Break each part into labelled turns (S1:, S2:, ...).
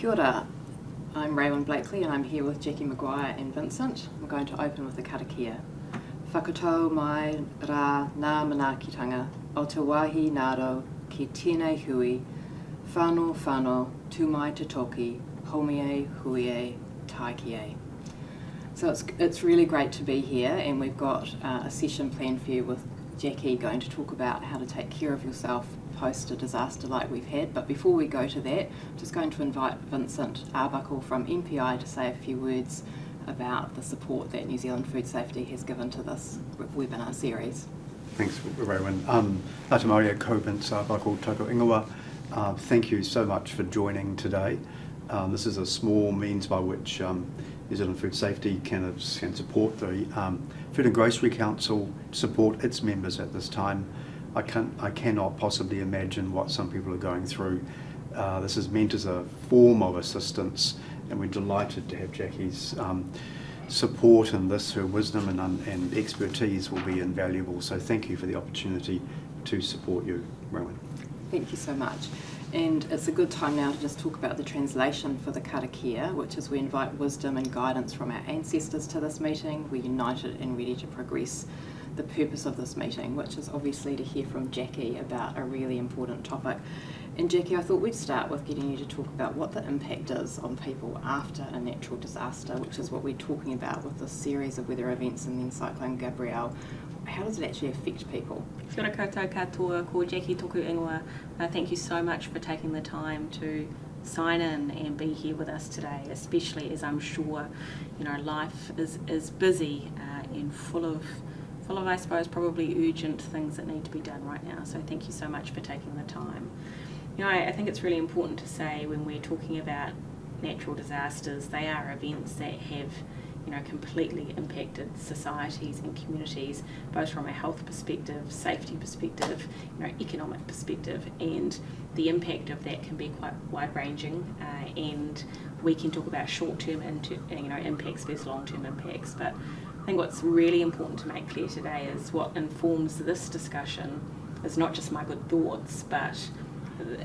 S1: Kia ora. I'm Raywyn Blakely and I'm here with Jackie Maguire and Vincent. I'm going to open with the karakia. Whakatau mai rā nā manaakitanga o te wāhi nāro ki tēnei hui, whānau whānau, tū mai te toki, homie huie taikie. So it's really great to be here, and we've got a session planned for you with Jackie going to talk about how to take care of yourself post a disaster like we've had. But before we go to that, I'm just going to invite Vincent Arbuckle from MPI to say a few words about the support that New Zealand Food Safety has given to this webinar series.
S2: Thanks, Raywyn. Ngāti Māori ko Vince Arbuckle tōku ingoa. Thank you so much for joining today. This is a small means by which New Zealand Food Safety can support the Food and Grocery Council, support its members at this time. I cannot possibly imagine what some people are going through. This is meant as a form of assistance, and we're delighted to have Jackie's support in this. Her wisdom and expertise will be invaluable, so thank you for the opportunity to support you, Rowan.
S1: Thank you so much. And it's a good time now to just talk about the translation for the karakia, which is we invite wisdom and guidance from our ancestors to this meeting. We're united and ready to progress the purpose of this meeting, which is obviously to hear from Jackie about a really important topic. And Jackie, I thought we'd start with getting you to talk about what the impact is on people after a natural disaster, which is what we're talking about with this series of weather events and then Cyclone Gabrielle. How does it actually affect people?
S3: Kia ora koutou katoa, ko Jackie tōku ingoa. Thank you so much for taking the time to sign in and be here with us today, especially as I'm sure life is busy and full of I suppose probably urgent things that need to be done right now. So thank you so much for taking the time. I think it's really important to say when we're talking about natural disasters, they are events that have completely impacted societies and communities, both from a health perspective, safety perspective, economic perspective, and the impact of that can be quite wide-ranging. And we can talk about short-term impacts versus long-term impacts. But I think what's really important to make clear today is what informs this discussion is not just my good thoughts, but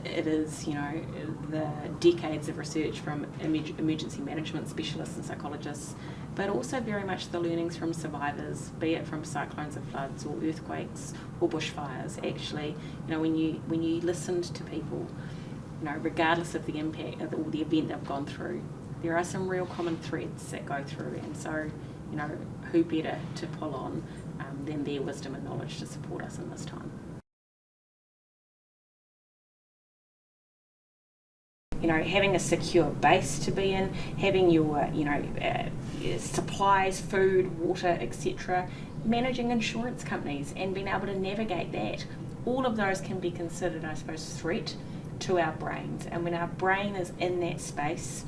S3: it is, the decades of research from emergency management specialists and psychologists, but also very much the learnings from survivors, be it from cyclones and floods or earthquakes or bushfires. Actually, when you listened to people, regardless of the impact or the event they've gone through, there are some real common threads that go through, and so who better to pull on than their wisdom and knowledge to support us in this time. Having a secure base to be in, having your, supplies, food, water, etc., managing insurance companies and being able to navigate that, all of those can be considered, I suppose, threat to our brains. And when our brain is in that space,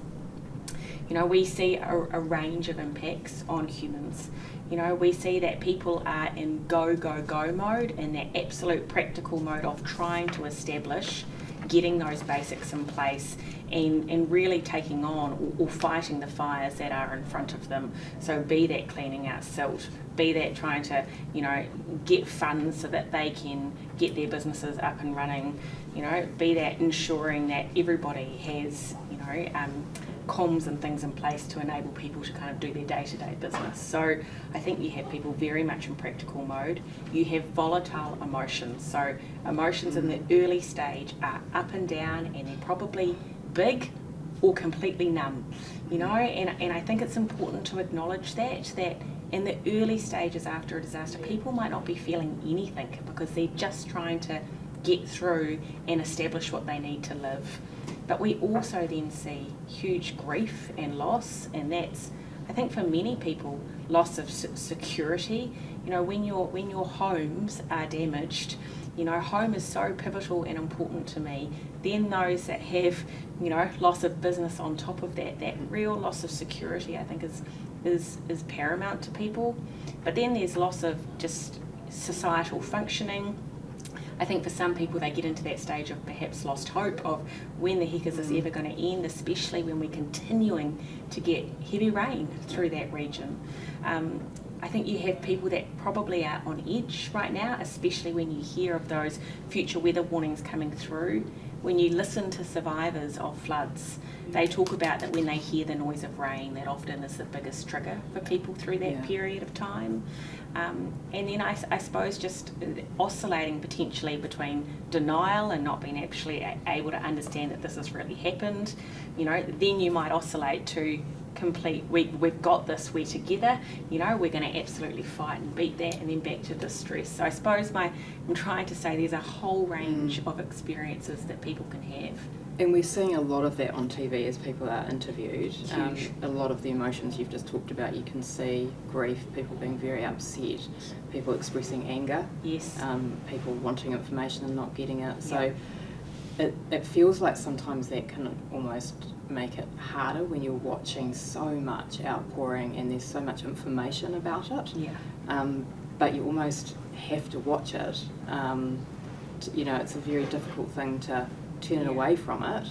S3: we see a range of impacts on humans. We see that people are in go mode, in that absolute practical mode of trying to establish getting those basics in place and really taking on or fighting the fires that are in front of them. So be that cleaning out silt, be that trying to, get funds so that they can get their businesses up and running, be that ensuring that everybody has, comms and things in place to enable people to kind of do their day-to-day business. So I think you have people very much in practical mode. You have volatile emotions. So emotions in the early stage are up and down, and they're probably big or completely numb, and I think it's important to acknowledge that in the early stages after a disaster, people might not be feeling anything because they're just trying to get through and establish what they need to live. But we also then see huge grief and loss, and that's, I think for many people, loss of security. When your homes are damaged, home is so pivotal and important to me. Then those that have, loss of business on top of that real loss of security, I think is paramount to people. But then there's loss of just societal functioning. I think for some people they get into that stage of perhaps lost hope of when the heck is this ever going to end, especially when we're continuing to get heavy rain through that region. I think you have people that probably are on edge right now, especially when you hear of those future weather warnings coming through. when you listen to survivors of floods, they talk about that when they hear the noise of rain, that often is the biggest trigger for people through that period of time. And then I suppose just oscillating potentially between denial and not being actually able to understand that this has really happened. Then you might oscillate to complete, we've got this, we're together, we're going to absolutely fight and beat that, and then back to distress. So I suppose I'm trying to say there's a whole range of experiences that people can have.
S1: And we're seeing a lot of that on TV as people are interviewed.
S3: Huge.
S1: A lot of the emotions you've just talked about, you can see grief, people being very upset, people expressing anger,
S3: Yes.
S1: people wanting information and not getting it. So it feels like sometimes that can almost make it harder when you're watching so much outpouring and there's so much information about it.
S3: Yeah.
S1: But you almost have to watch it. It's a very difficult thing to turn it away from it.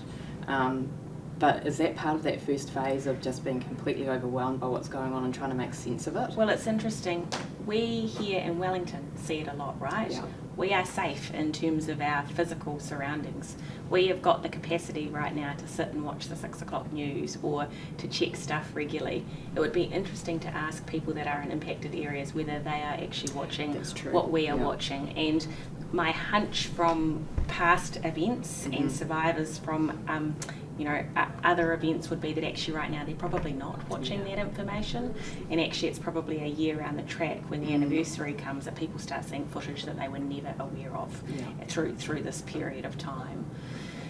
S1: But is that part of that first phase of just being completely overwhelmed by what's going on and trying to make sense of it?
S3: Well, it's interesting. We here in Wellington see it a lot, right?
S1: Yeah.
S3: We are safe in terms of our physical surroundings. We have got the capacity right now to sit and watch the 6 o'clock news or to check stuff regularly. It would be interesting to ask people that are in impacted areas whether they are actually watching what we are watching. And my hunch from past events and survivors from other events would be that actually right now they're probably not watching that information, and actually it's probably a year around the track when the anniversary comes that people start seeing footage that they were never aware of through this period of time.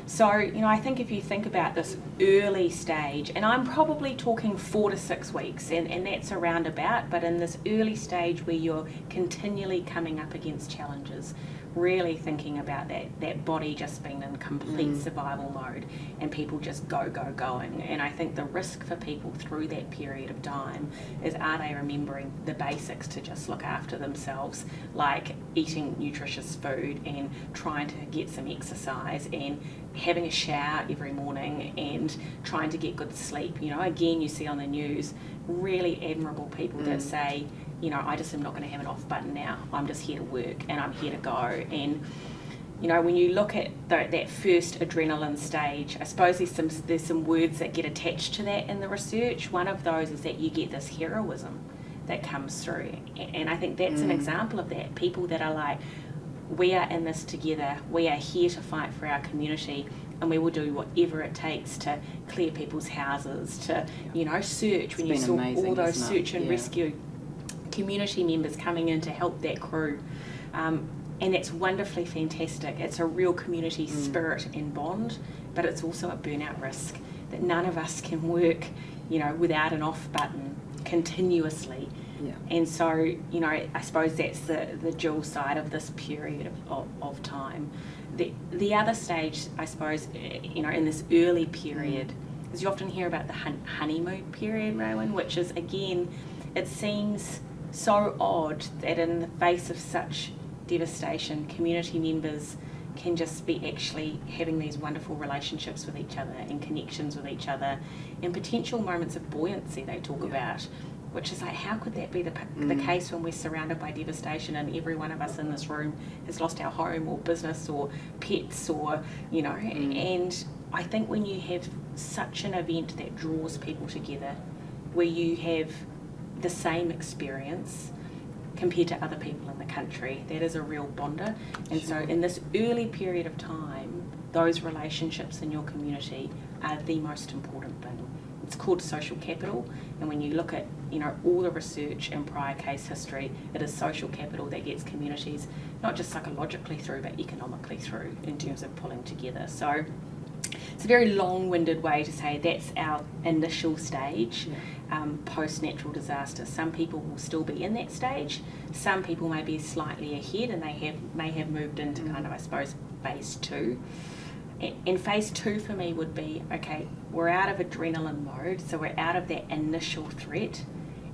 S3: So, I think if you think about this early stage, and I'm probably talking 4 to 6 weeks, and that's a roundabout, but in this early stage where you're continually coming up against challenges, really thinking about that body just being in complete survival mode and people just going. And I think the risk for people through that period of time is, are they remembering the basics to just look after themselves, like eating nutritious food and trying to get some exercise and having a shower every morning and trying to get good sleep. Again, you see on the news really admirable people that say, I just am not going to have an off button now. I'm just here to work and I'm here to go. And, when you look at that first adrenaline stage, I suppose there's some words that get attached to that in the research. One of those is that you get this heroism that comes through. And I think that's an example of that. People that are like, we are in this together. We are here to fight for our community, and we will do whatever it takes to clear people's houses, to, search. When you saw
S1: amazing,
S3: all those
S1: isn't it?
S3: search and rescue community members coming in to help that crew. And that's wonderfully fantastic. It's a real community spirit and bond, but it's also a burnout risk that none of us can work, without an off button continuously.
S1: Yeah.
S3: And so, I suppose that's the dual side of this period of time. The other stage, I suppose, in this early period, is you often hear about the honeymoon period, Rowan, which is, again, it seems so odd that in the face of such devastation, community members can just be actually having these wonderful relationships with each other and connections with each other and potential moments of buoyancy they talk about, which is like, how could that be the case when we're surrounded by devastation and every one of us in this room has lost our home or business or pets or, and I think when you have such an event that draws people together, where you have the same experience compared to other people in the country, that is a real bonder. And so in this early period of time, those relationships in your community are the most important thing. It's called social capital, and when you look at all the research and prior case history, it is social capital that gets communities not just psychologically through but economically through in terms of pulling together. So it's a very long-winded way to say that's our initial stage post natural disaster. Some people will still be in that stage. Some people may be slightly ahead and they may have moved into kind of, I suppose, phase 2. And phase 2 for me would be, okay, we're out of adrenaline mode, so we're out of that initial threat,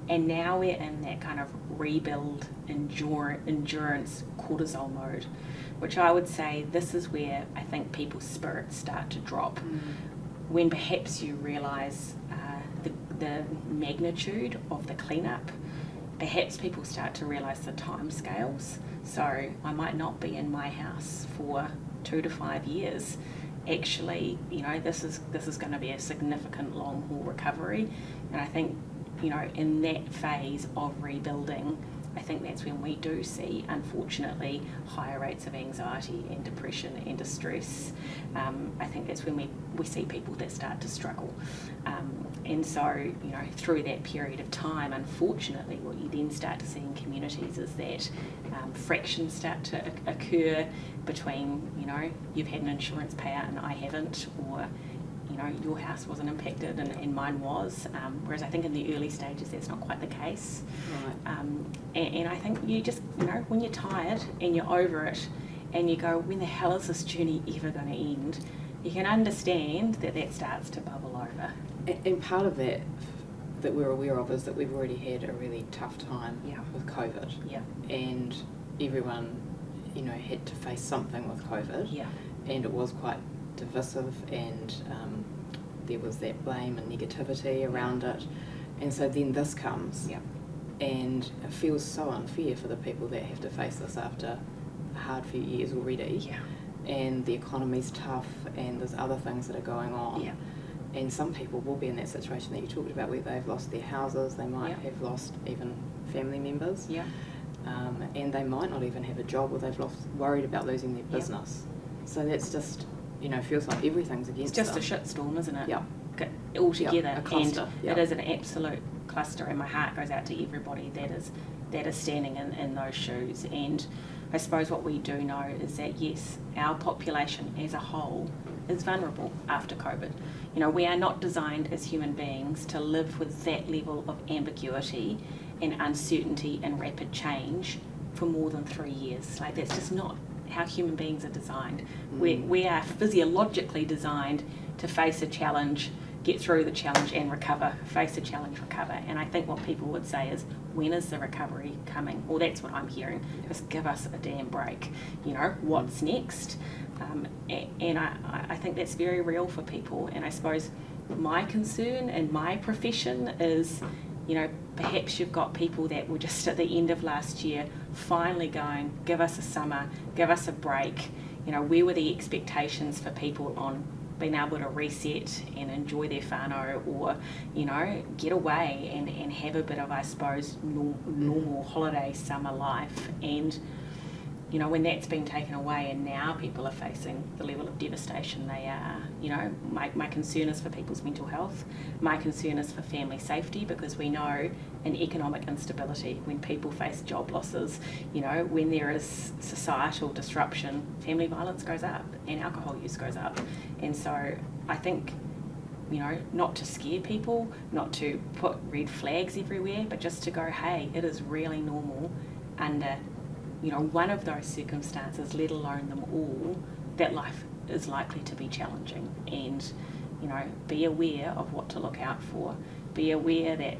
S3: and now we're in that kind of rebuild, endurance, cortisol mode, which I would say this is where I think people's spirits start to drop, when perhaps you realise the magnitude of the cleanup. Perhaps people start to realise the time scales. So I might not be in my house for 2 to 5 years. actually, this is going to be a significant long haul recovery. And I think, in that phase of rebuilding, I think that's when we do see, unfortunately, higher rates of anxiety and depression and distress. I think that's when we see people that start to struggle. And so, through that period of time, unfortunately, what you then start to see in communities is that fractions start to occur between, you've had an insurance payout and I haven't, or your house wasn't impacted and mine was, whereas I think in the early stages that's not quite the case.
S1: Right.
S3: And I think you just, when you're tired and you're over it and you go, when the hell is this journey ever going to end, you can understand that starts to bubble over.
S1: And part of that we're aware of is that we've already had a really tough time with COVID.
S3: Yeah.
S1: And everyone, had to face something with COVID.
S3: Yeah.
S1: And it was quite divisive, and there was that blame and negativity around it. And so then this comes.
S3: Yeah.
S1: And it feels so unfair for the people that have to face this after a hard few years already.
S3: Yeah.
S1: And the economy's tough, and there's other things that are going on.
S3: Yeah.
S1: And some people will be in that situation that you talked about, where they've lost their houses, they might have lost even family members, and they might not even have a job, or they've worried about losing their business. So that's just, feels like everything's against
S3: It's just
S1: them.
S3: a shitstorm, isn't it?
S1: Yeah.
S3: All together.
S1: A cluster.
S3: And it is an absolute cluster, and my heart goes out to everybody that is standing in those shoes. And I suppose what we do know is that, yes, our population as a whole is vulnerable after COVID. We are not designed as human beings to live with that level of ambiguity and uncertainty and rapid change for more than 3 years. Like, that's just not how human beings are designed. We are physiologically designed to face a challenge, get through the challenge and recover, face a challenge, recover. And I think what people would say is, when is the recovery coming? Well, that's what I'm hearing. Just give us a damn break. What's next? And I think that's very real for people. And I suppose my concern and my profession is, perhaps you've got people that were just at the end of last year finally going, give us a summer, give us a break. Where were the expectations for people on being able to reset and enjoy their whānau, or, get away and have a bit of, I suppose, normal holiday summer life. And, when that's been taken away and now people are facing the level of devastation they are, my concern is for people's mental health. My concern is for family safety, because we know in economic instability, when people face job losses, when there is societal disruption, family violence goes up and alcohol use goes up. And so I think, not to scare people, not to put red flags everywhere, but just to go, hey, it is really normal under one of those circumstances, let alone them all, that life is likely to be challenging. And, be aware of what to look out for. Be aware that,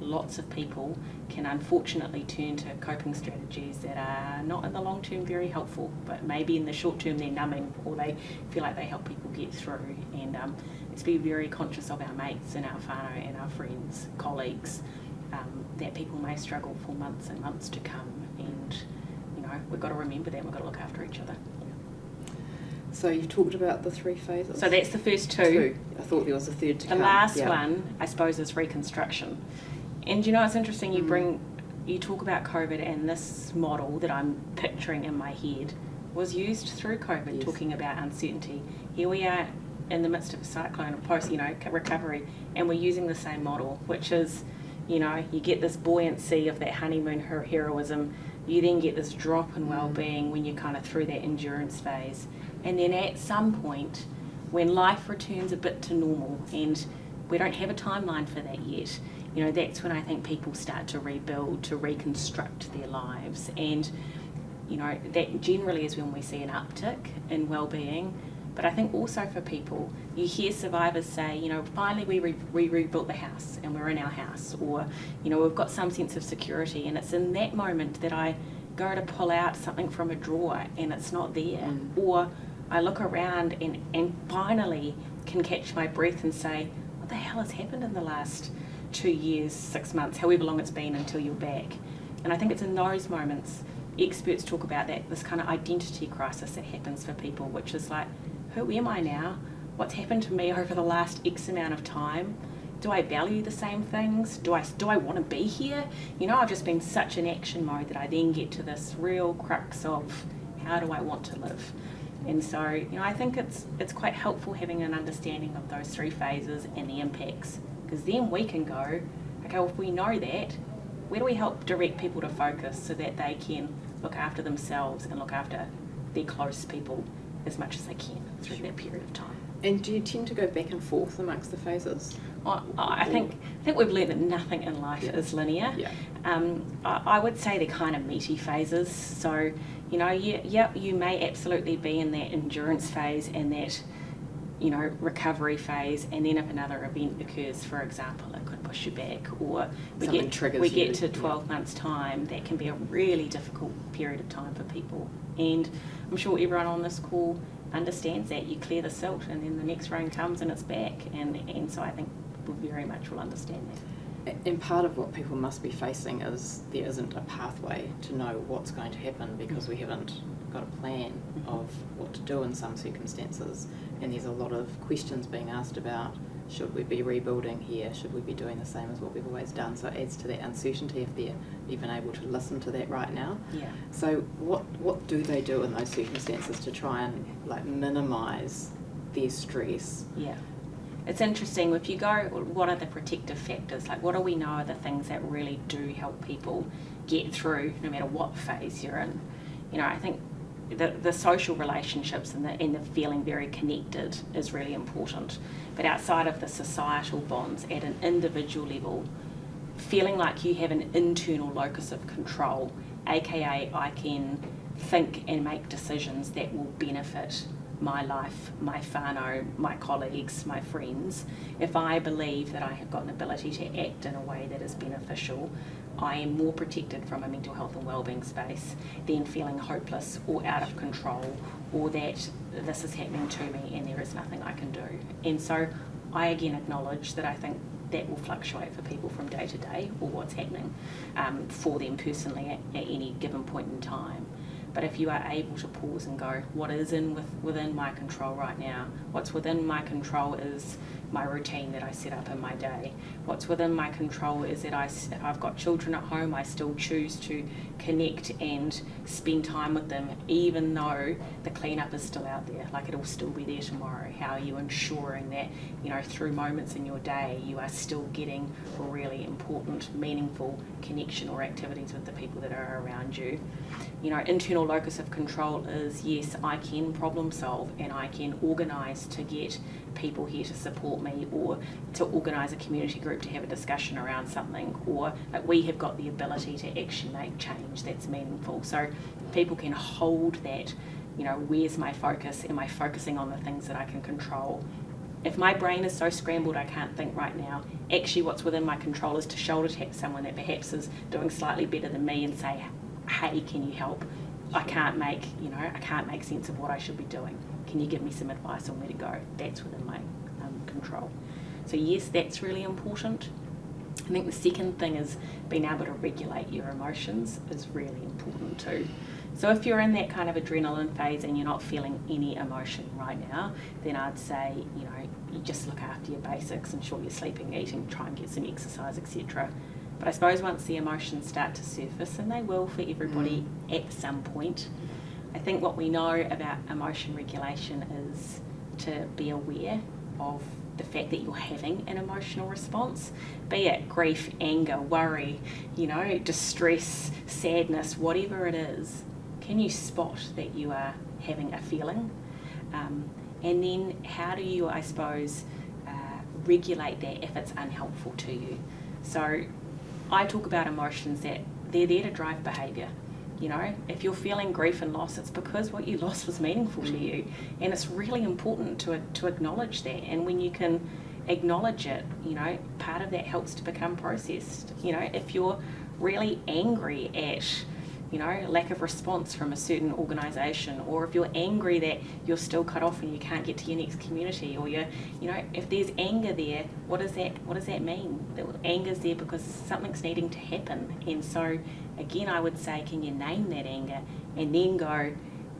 S3: lots of people can unfortunately turn to coping strategies that are not in the long term very helpful, but maybe in the short term they're numbing, or they feel like they help people get through. And let's be very conscious of our mates and our whānau and our friends, colleagues, that people may struggle for months and months to come. And we've got to remember that, we've got to look after each other.
S1: So you've talked about the 3 phases?
S3: So that's the first two.
S1: I thought there was a third to come.
S3: The last one, I suppose, is reconstruction. And it's interesting, you talk about COVID, and this model that I'm picturing in my head was used through COVID, talking about uncertainty. Here we are in the midst of a cyclone, of post, recovery, and we're using the same model, which is, you get this buoyancy of that honeymoon heroism. You then get this drop in well-being when you're kind of through that endurance phase. And then at some point, when life returns a bit to normal, and we don't have a timeline for that yet, that's when I think people start to rebuild, to reconstruct their lives. And, that generally is when we see an uptick in well-being. But I think also for people, you hear survivors say, finally we rebuilt the house and we're in our house, or, we've got some sense of security. And it's in that moment that I go to pull out something from a drawer and it's not there. Or I look around and finally can catch my breath and say, what the hell has happened in the last 2 years, 6 months, however long it's been until you're back. And I think it's in those moments, experts talk about this kind of identity crisis that happens for people, which is like, who am I now? What's happened to me over the last X amount of time? Do I value the same things? Do I want to be here? I've just been such in action mode that I then get to this real crux of how do I want to live? And so, I think it's quite helpful having an understanding of those 3 phases and the impacts, because then we can go, okay, well, if we know that, where do we help direct people to focus so that they can look after themselves and look after their close people as much as they can through that period of time?
S1: And do you tend to go back and forth amongst the phases?
S3: Well, I think we've learned that nothing in life is linear.
S1: Yeah.
S3: I would say they're kind of meaty phases. So, you may absolutely be in that endurance phase and that, recovery phase, and then if another event occurs, for example, it could push you back, or we get to 12 months' time, that can be a really difficult period of time for people. And I'm sure everyone on this call understands that. You clear the silt and then the next rain comes and it's back, and so I think we very much will understand that.
S1: And part of what people must be facing is there isn't a pathway to know what's going to happen, because we haven't got a plan of what to do in some circumstances, and there's a lot of questions being asked about, should we be rebuilding here, should we be doing the same as what we've always done? So it adds to that uncertainty if they're even able to listen to that right now.
S3: Yeah.
S1: So what do they do in those circumstances to try and minimise their stress?
S3: Yeah. It's interesting, if you go, what are the protective factors? What do we know are the things that really do help people get through no matter what phase you're in? I think the social relationships and the feeling very connected is really important. But outside of the societal bonds, at an individual level, feeling like you have an internal locus of control, aka I can think and make decisions that will benefit my life, my whānau, my colleagues, my friends. If I believe that I have got an ability to act in a way that is beneficial, I am more protected from a mental health and wellbeing space than feeling hopeless or out of control, or that this is happening to me and there is nothing I can do. And so I again acknowledge that I think that will fluctuate for people from day to day, or what's happening for them personally at any given point in time. But if you are able to pause and go, what is within my control right now? What's within my control is my routine that I set up in my day. What's within my control is that I've got children at home, I still choose to connect and spend time with them, even though the cleanup is still out there. It'll still be there tomorrow. How are you ensuring that, through moments in your day, you are still getting a really important, meaningful connection or activities with the people that are around you? Internal locus of control is, yes, I can problem solve and I can organise to get people here to support me, or to organise a community group to have a discussion around something, or we have got the ability to actually make change that's meaningful. So people can hold that, where's my focus? Am I focusing on the things that I can control? If my brain is so scrambled I can't think right now, actually what's within my control is to shoulder tap someone that perhaps is doing slightly better than me and say, hey, can you help? I can't make sense of what I should be doing. Can you give me some advice on where to go? That's within my control. So yes, that's really important. I think the second thing is being able to regulate your emotions is really important too. So if you're in that kind of adrenaline phase and you're not feeling any emotion right now, then I'd say, you just look after your basics, ensure you're sleeping, eating, try and get some exercise, etc. But I suppose once the emotions start to surface, and they will for everybody at some point, I think what we know about emotion regulation is to be aware of the fact that you're having an emotional response, be it grief, anger, worry, distress, sadness, whatever it is. Can you spot that you are having a feeling? And then how do you, I suppose, regulate that if it's unhelpful to you? So I talk about emotions that they're there to drive behaviour. If you're feeling grief and loss, it's because what you lost was meaningful to you, and it's really important to acknowledge that. And when you can acknowledge it, part of that helps to become processed. If you're really angry at lack of response from a certain organisation, or if you're angry that you're still cut off and you can't get to your next community, or if there's anger there, what does that mean? That anger's there because something's needing to happen. And so again, I would say, can you name that anger and then go,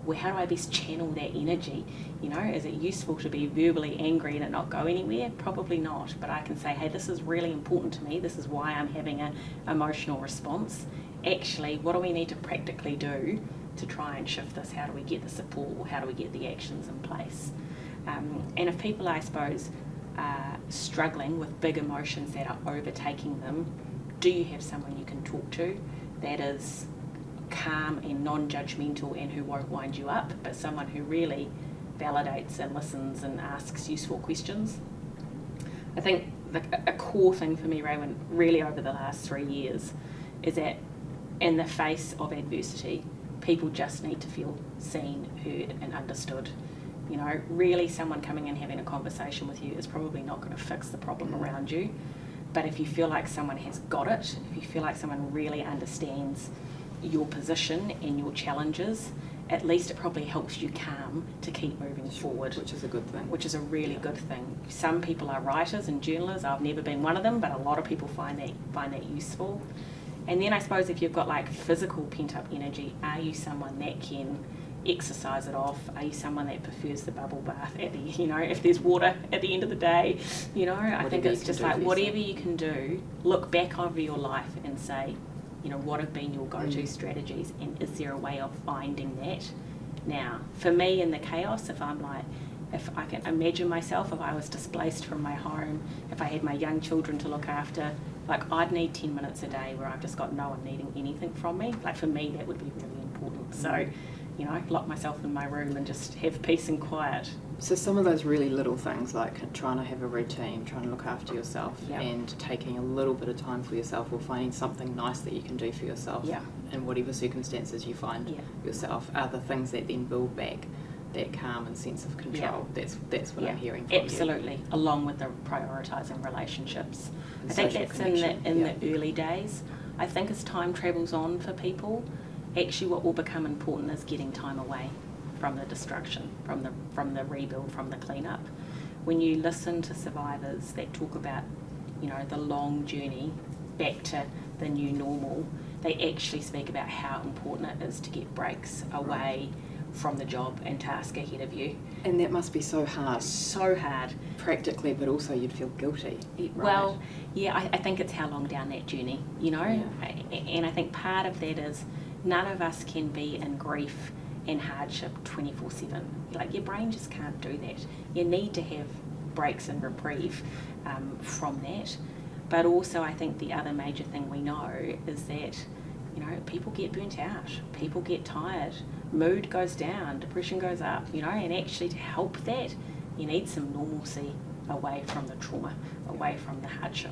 S3: well, how do I best channel that energy? You know, is it useful to be verbally angry and it not go anywhere? Probably not, but I can say, hey, this is really important to me. This is why I'm having an emotional response. Actually, what do we need to practically do to try and shift this? How do we get the support, or how do we get the actions in place? And if people, I suppose, are struggling with big emotions that are overtaking them, do you have someone you can talk to that is calm and non-judgmental and who won't wind you up, but someone who really validates and listens and asks useful questions? I think a core thing for me, Raywin, really over the last 3 years is that in the face of adversity, people just need to feel seen, heard and understood. You know, really someone coming and having a conversation with you is probably not going to fix the problem around you. But if you feel like someone has got it, if you feel like someone really understands your position and your challenges, at least it probably helps you calm to keep moving forward.
S1: Which is a good thing.
S3: Which is a really good thing. Some people are writers and journalists. I've never been one of them, but a lot of people find that useful. And then I suppose if you've got like physical pent-up energy, are you someone that can exercise it off? Are you someone that prefers the bubble bath at the, you know, if there's water at the end of the day? You know, I think it's just like whatever you can do, look back over your life and say, you know, what have been your go-to strategies, and is there a way of finding that? Now, for me in the chaos, if I can imagine myself, if I was displaced from my home, if I had my young children to look after, like I'd need 10 minutes a day where I've just got no one needing anything from me. Like for me, that would be really important. So, you know, lock myself in my room and just have peace and quiet.
S1: So some of those really little things, like trying to have a routine, trying to look after yourself,
S3: Yep.
S1: and taking a little bit of time for yourself, or finding something nice that you can do for yourself
S3: Yeah.
S1: in whatever circumstances you find
S3: Yeah.
S1: yourself, are the things that then build back that calm and sense of control. That's what I'm hearing from
S3: Absolutely, along with the prioritising relationships.
S1: And
S3: I think
S1: social
S3: that's
S1: connection,
S3: in the early days. I think as time travels on for people, actually what will become important is getting time away from the destruction, from the rebuild, from the cleanup. When you listen to survivors that talk about, you know, the long journey back to the new normal, they actually speak about how important it is to get breaks away from the job and task ahead of you.
S1: And that must be so hard.
S3: So hard.
S1: Practically, but also you'd feel guilty. Right?
S3: Well, yeah, I think it's how long down that journey, you know?
S1: Yeah.
S3: And I think part of that is none of us can be in grief and hardship 24/7. Like your brain just can't do that. You need to have breaks and reprieve from that. But also I think the other major thing we know is that, you know, people get burnt out, people get tired, mood goes down, depression goes up, you know, and actually to help that, you need some normalcy away from the trauma, away from the hardship.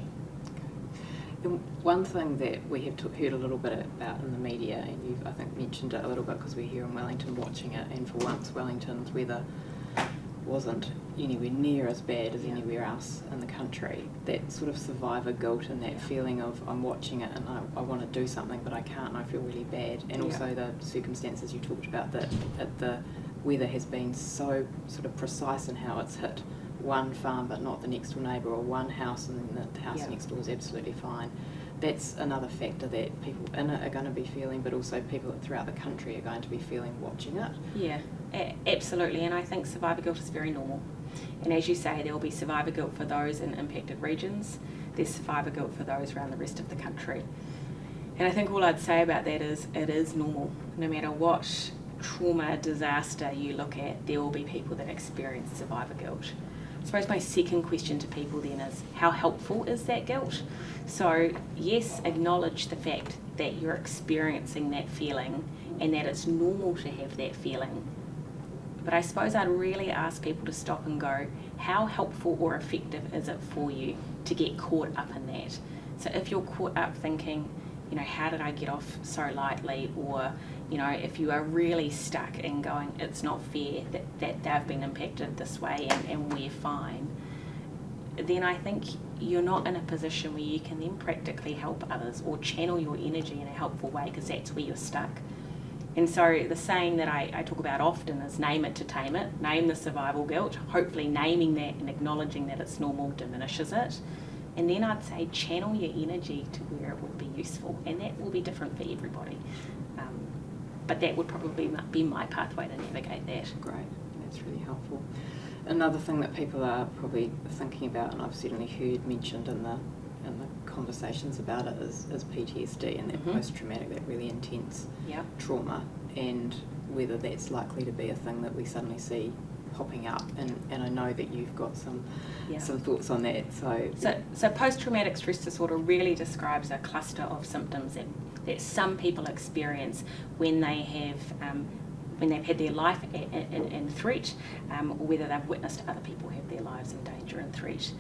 S1: And one thing that we have heard a little bit about in the media, and you've, I think, mentioned it a little bit because we're here in Wellington watching it, and for once Wellington's weather wasn't anywhere near as bad as anywhere else in the country. That sort of survivor guilt and that feeling of I'm watching it and I want to do something but I can't and I feel really bad. And also the circumstances you talked about, that the weather has been so sort of precise in how it's hit one farm but not the next door neighbour, or one house and then the house next door is absolutely fine. That's another factor that people in it are going to be feeling, but also people throughout the country are going to be feeling watching it.
S3: Yeah, absolutely, and I think survivor guilt is very normal. And as you say, there will be survivor guilt for those in impacted regions, there's survivor guilt for those around the rest of the country. And I think all I'd say about that is it is normal. No matter what trauma, disaster you look at, there will be people that experience survivor guilt. I suppose my second question to people then is, how helpful is that guilt? So yes, acknowledge the fact that you're experiencing that feeling and that it's normal to have that feeling. But I suppose I'd really ask people to stop and go, how helpful or effective is it for you to get caught up in that? So if you're caught up thinking, you know, how did I get off so lightly? Or, you know, if you are really stuck in going, it's not fair that they've been impacted this way and we're fine, then I think you're not in a position where you can then practically help others or channel your energy in a helpful way, because that's where you're stuck. And so the saying that I talk about often is name it to tame it. Name the survival guilt. Hopefully naming that and acknowledging that it's normal diminishes it. And then I'd say channel your energy to where it would be useful, and that will be different for everybody. but that would probably be my pathway to navigate that.
S1: Great, that's really helpful. Another thing that people are probably thinking about, and I've certainly heard mentioned in the conversations about it, is PTSD and that post-traumatic, that really intense trauma, and whether that's likely to be a thing that we suddenly see popping up. And I know that you've got some thoughts on that.
S3: So post-traumatic stress disorder really describes a cluster of symptoms that some people experience when they have when they've had their life in threat, or whether they've witnessed other people have their lives in danger and threat.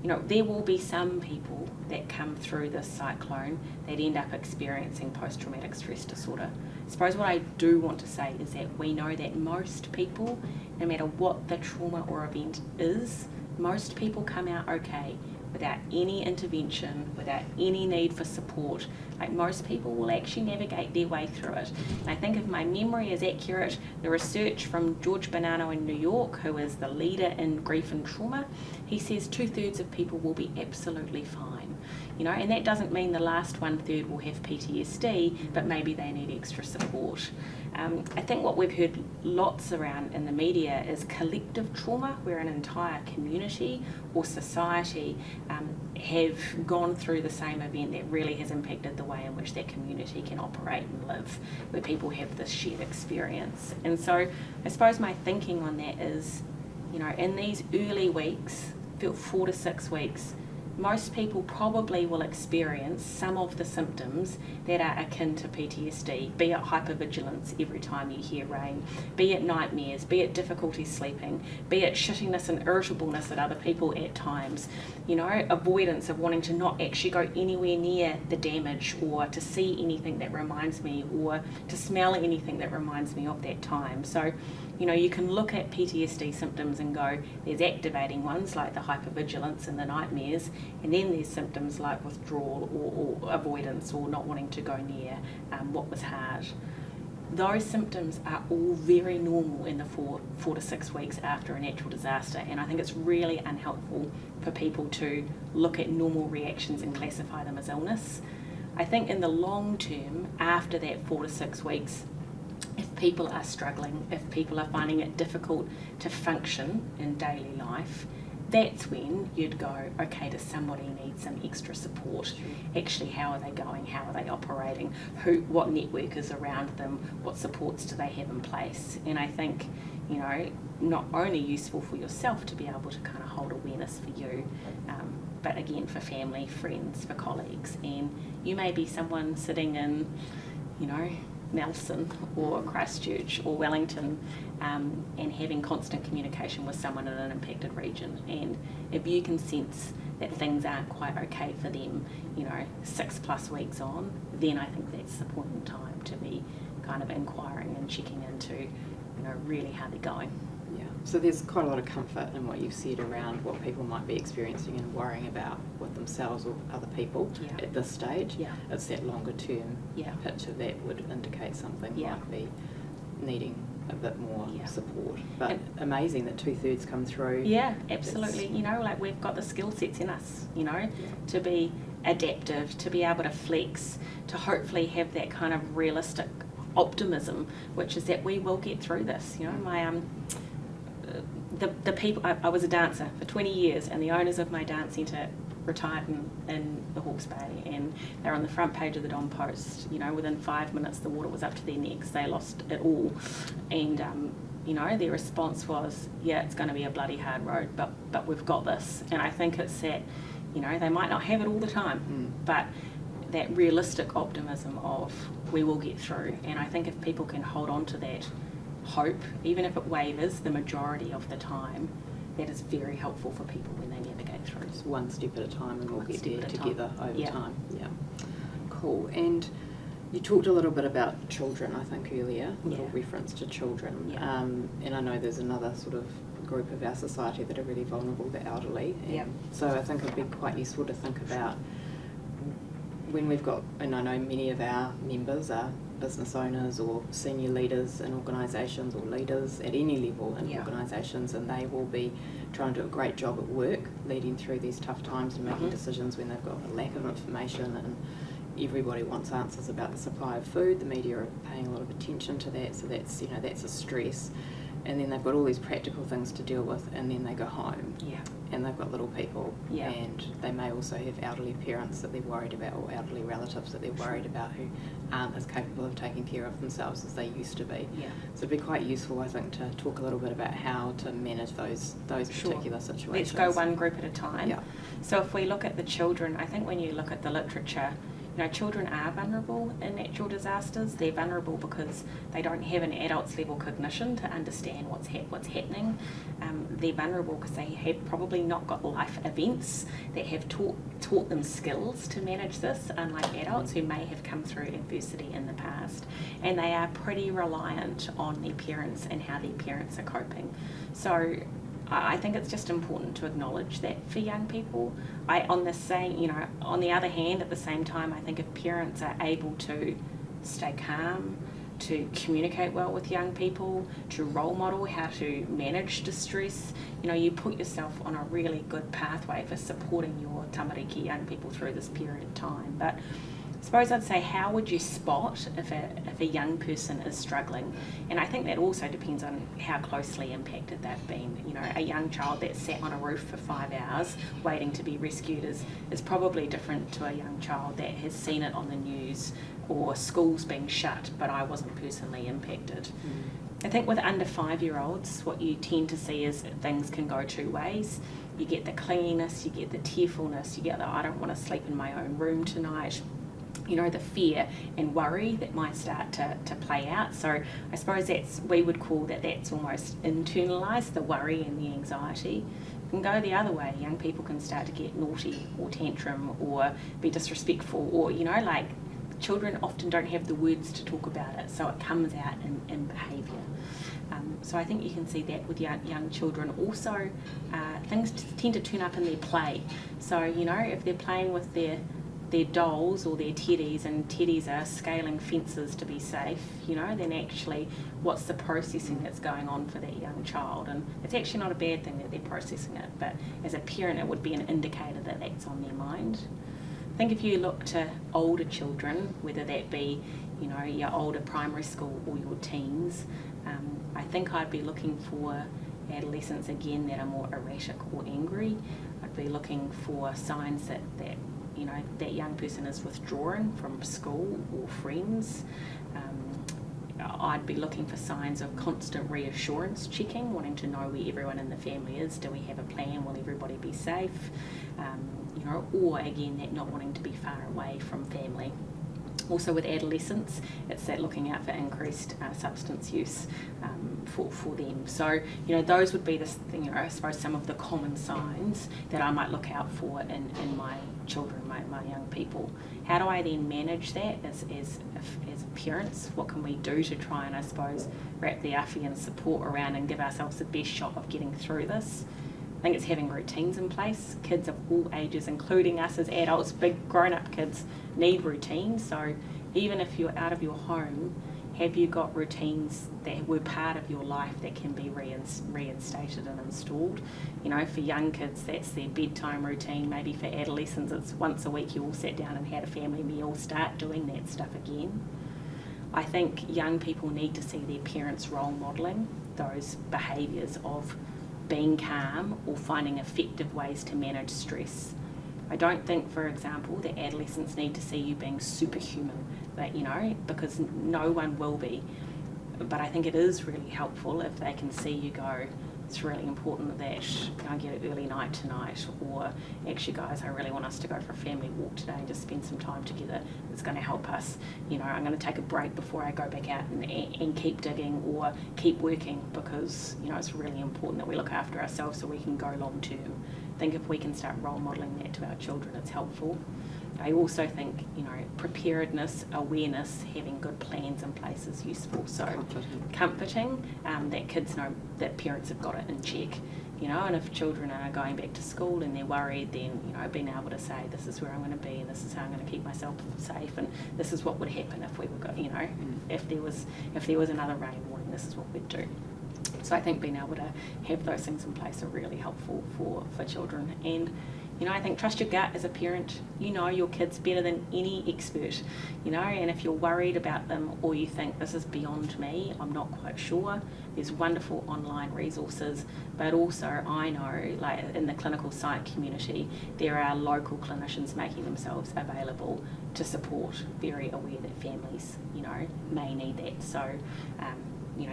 S3: You know, there will be some people that come through this cyclone that end up experiencing post-traumatic stress disorder. I suppose what I do want to say is that we know that most people, no matter what the trauma or event is, most people come out okay without any intervention, without any need for support. Like, most people will actually navigate their way through it. And I think if my memory is accurate, the research from George Bonanno in New York, who is the leader in grief and trauma, he says 2/3 of people will be absolutely fine. You know, and that doesn't mean the last 1/3 will have PTSD, but maybe they need extra support. I think what we've heard lots around in the media is collective trauma, where an entire community or society have gone through the same event that really has impacted the way in which that community can operate and live, where people have this shared experience. And so I suppose my thinking on that is, you know, in these early weeks, 4 to 6 weeks, most people probably will experience some of the symptoms that are akin to PTSD, be it hypervigilance every time you hear rain, be it nightmares, be it difficulty sleeping, be it shittiness and irritableness at other people at times, you know, avoidance of wanting to not actually go anywhere near the damage, or to see anything that reminds me, or to smell anything that reminds me of that time. So, you know, you can look at PTSD symptoms and go, there's activating ones like the hypervigilance and the nightmares, and then there's symptoms like withdrawal or avoidance, or not wanting to go near what was hard. Those symptoms are all very normal in the 4 to 6 weeks after a natural disaster, and I think it's really unhelpful for people to look at normal reactions and classify them as illness. I think in the long term, after that 4 to 6 weeks, if people are struggling, if people are finding it difficult to function in daily life, that's when you'd go, okay, does somebody need some extra support? Actually, how are they going? How are they operating? What network is around them? What supports do they have in place? And I think, you know, not only useful for yourself to be able to kind of hold awareness for you, but again for family, friends, for colleagues. And you may be someone sitting in, you know, Nelson or Christchurch or Wellington, and having constant communication with someone in an impacted region. And if you can sense that things aren't quite okay for them, you know, 6+ weeks on, then I think that's the point in time to be kind of inquiring and checking into, you know, really how they're going.
S1: Yeah, so there's quite a lot of comfort in what you've said around what people might be experiencing and worrying about with themselves or other people at this stage.
S3: Yeah.
S1: It's that longer term picture that would indicate something might be needing a bit more support. But amazing that 2/3 come through.
S3: Yeah, absolutely. You know, like, we've got the skill sets in us, you know, to be adaptive, to be able to flex, to hopefully have that kind of realistic optimism, which is that we will get through this. You know, my the people, I was a dancer for 20 years, and the owners of my dance centre retired in the Hawke's Bay, and they're on the front page of the Don Post. You know, within 5 minutes the water was up to their necks. They lost it all, and you know, their response was, yeah, it's going to be a bloody hard road, but we've got this. And I think it's that, you know, they might not have it all the time, but that realistic optimism of we will get through. And I think if people can hold on to that hope, even if it wavers the majority of the time, that is very helpful for people when they navigate through.
S1: Just one step at a time, and we'll get there together over time. Yeah, cool. And you talked a little bit about children, I think, earlier, a little reference to children. And I know there's another sort of group of our society that are really vulnerable, the elderly. And so I think it'd be quite useful to think about when we've got, and I know many of our members are business owners or senior leaders in organisations, or leaders at any level in organisations, and they will be trying to do a great job at work, leading through these tough times and making decisions when they've got a lack of information everybody wants answers about the supply of food. The media are paying a lot of attention to that, so that's that's a stress. And then they've got all these practical things to deal with, and then they go home.
S3: Yeah.
S1: And they've got little people,
S3: Yeah.
S1: and they may also have elderly parents that they're worried about, or elderly relatives that they're worried about who aren't as capable of taking care of themselves as they used to be.
S3: Yeah.
S1: So it'd be quite useful, I think, to talk a little bit about how to manage those
S3: Sure.
S1: particular situations.
S3: Let's go one group at a time.
S1: Yeah.
S3: So if we look at the children, I think when you look at the literature, children are vulnerable in natural disasters. They're vulnerable because they don't have an adult's level cognition to understand what's happening. They're vulnerable because they have probably not got life events that have taught them skills to manage this, unlike adults who may have come through adversity in the past. And they are pretty reliant on their parents and how their parents are coping. So I think it's just important to acknowledge that for young people. On the other hand, at the same time, I think if parents are able to stay calm, to communicate well with young people, to role model how to manage distress, you put yourself on a really good pathway for supporting your tamariki young people through this period of time. But I suppose I'd say, how would you spot if a young person is struggling? And I think that also depends on how closely impacted they've been. A young child that sat on a roof for 5 hours waiting to be rescued is probably different to a young child that has seen it on the news or schools being shut, but I wasn't personally impacted. I think with under 5-year-olds, what you tend to see is things can go two ways. You get the clinginess, you get the tearfulness, you get the I don't want to sleep in my own room tonight. The fear and worry that might start to play out. So I suppose we would call that's almost internalised, the worry and the anxiety. It can go the other way. Young people can start to get naughty or tantrum or be disrespectful, or, children often don't have the words to talk about it, so it comes out in behaviour. So I think you can see that with young children. Also, things tend to turn up in their play. So, if they're playing with their dolls or their teddies, and teddies are scaling fences to be safe, then actually what's the processing that's going on for that young child? And it's actually not a bad thing that they're processing it, but as a parent it would be an indicator that that's on their mind. I think if you look to older children, whether that be your older primary school or your teens, I think I'd be looking for adolescents again that are more erratic or angry. I'd be looking for signs that that young person is withdrawing from school or friends. I'd be looking for signs of constant reassurance checking, wanting to know where everyone in the family is. Do we have a plan? Will everybody be safe? Or again, that not wanting to be far away from family. Also with adolescents, it's that looking out for increased substance use for them. So, those would be I suppose some of the common signs that I might look out for in my children, my young people. How do I then manage that as parents? What can we do to try and, I suppose, wrap the awhi and support around and give ourselves the best shot of getting through this? I think it's having routines in place. Kids of all ages, including us as adults, big grown-up kids, need routines. So even if you're out of your home, have you got routines that were part of your life that can be reinstated and installed? For young kids, that's their bedtime routine. Maybe for adolescents, it's once a week you all sat down and had a family meal. Start doing that stuff again. I think young people need to see their parents role modelling those behaviours of being calm or finding effective ways to manage stress. I don't think, for example, that adolescents need to see you being superhuman, because no one will be. But I think it is really helpful if they can see you go, it's really important that I get an early night tonight, or actually guys, I really want us to go for a family walk today and just spend some time together. It's going to help us. I'm going to take a break before I go back out and keep digging or keep working, because it's really important that we look after ourselves so we can go long term. I think if we can start role modelling that to our children, it's helpful. I also think, preparedness, awareness, having good plans in place is useful. So comforting that kids know that parents have got it in check. And if children are going back to school and they're worried, then, being able to say, this is where I'm going to be and this is how I'm going to keep myself safe, and this is what would happen if we were, if there was another rain warning, this is what we'd do. So I think being able to have those things in place are really helpful for children. And I think trust your gut as a parent. You know your kids better than any expert, and if you're worried about them or you think this is beyond me, I'm not quite sure, there's wonderful online resources, but also I know, like in the clinical psych community, there are local clinicians making themselves available to support, very aware that families, may need that. So,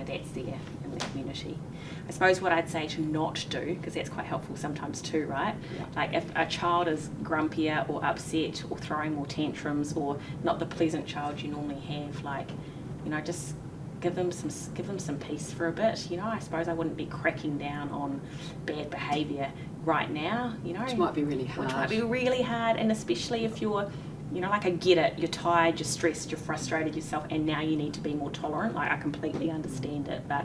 S3: that's there in the community. I suppose what I'd say to not do, because that's quite helpful sometimes too, right?
S1: Yeah.
S3: Like if a child is grumpier or upset or throwing more tantrums or not the pleasant child you normally have, just give them some peace for a bit. I suppose I wouldn't be cracking down on bad behaviour right now.
S1: Which might be really hard.
S3: Which might be really hard, and especially if you're, I get it, you're tired, you're stressed, you're frustrated yourself, and now you need to be more tolerant. I completely understand it, but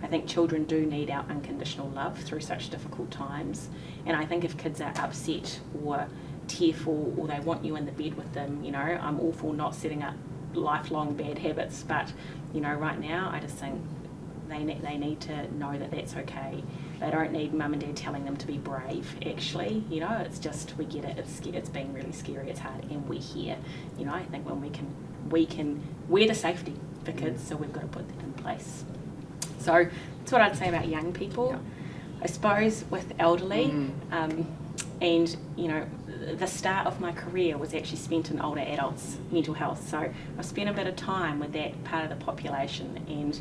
S3: I think children do need our unconditional love through such difficult times. And I think if kids are upset or tearful or they want you in the bed with them, I'm all for not setting up lifelong bad habits, but, right now I just think they need to know that that's okay. They don't need mum and dad telling them to be brave, actually. It's just, we get it, it's been really scary, it's hard, and we're here. I think when we're the safety for kids, so we've got to put that in place. So that's what I'd say about young people.
S1: Yeah.
S3: I suppose with elderly, and the start of my career was actually spent in older adults' mental health. So I've spent a bit of time with that part of the population, and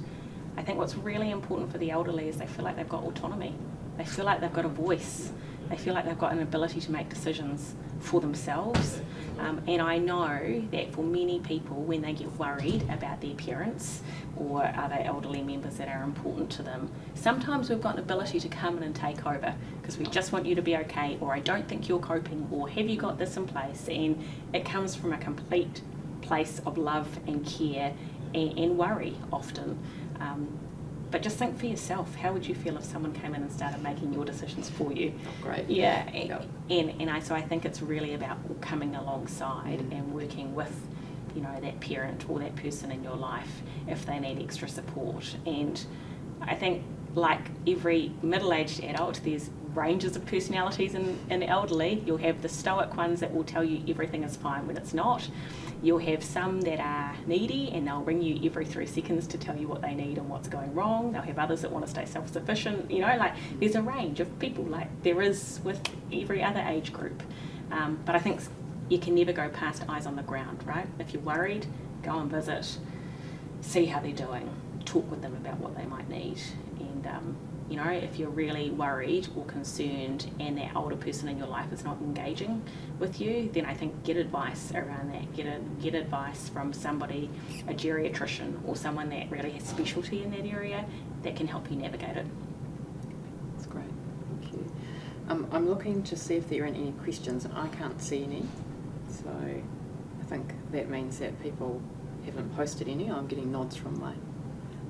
S3: I think what's really important for the elderly is they feel like they've got autonomy. They feel like they've got a voice. They feel like they've got an ability to make decisions for themselves. And I know that for many people, when they get worried about their parents or other elderly members that are important to them, sometimes we've got an ability to come in and take over because we just want you to be okay, or I don't think you're coping, or have you got this in place? And it comes from a complete place of love and care and worry often. But just think for yourself, how would you feel if someone came in and started making your decisions for you?
S1: Great.
S3: Yeah, so I think it's really about coming alongside and working with, that parent or that person in your life if they need extra support. And I think, like every middle-aged adult, there's ranges of personalities in elderly. You'll have the stoic ones that will tell you everything is fine when it's not. You'll have some that are needy and they'll ring you every 3 seconds to tell you what they need and what's going wrong. They'll have others that want to stay self-sufficient. There's a range of people like there is with every other age group. But I think you can never go past eyes on the ground, right? If you're worried, go and visit, see how they're doing, talk with them about what they might need. And if you're really worried or concerned and that older person in your life is not engaging with you, then I think get advice around that. Get advice from somebody, a geriatrician or someone that really has specialty in that area that can help you navigate it.
S1: That's great, thank you. I'm looking to see if there are any questions, and I can't see any, so I think that means that people haven't posted any. I'm getting nods from my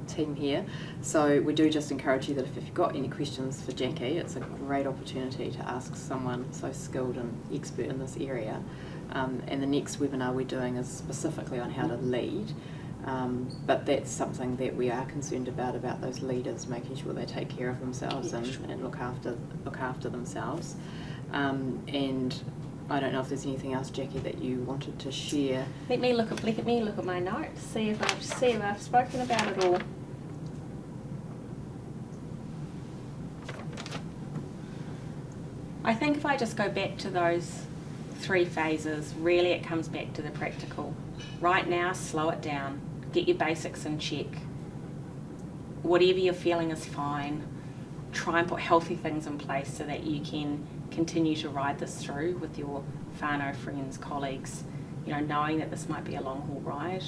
S1: team here. So we do just encourage you that if you've got any questions for Jackie, it's a great opportunity to ask someone so skilled and expert in this area. And the next webinar we're doing is specifically on how to lead. But that's something that we are concerned about those leaders making sure they take care of themselves and look after themselves. And I don't know if there's anything else, Jackie, that you wanted to share.
S3: Let me look at my notes, see if I've spoken about it all. I think if I just go back to those 3 phases, really it comes back to the practical. Right now, slow it down. Get your basics in check. Whatever you're feeling is fine. Try and put healthy things in place so that you can continue to ride this through with your whānau friends, colleagues, knowing that this might be a long haul ride.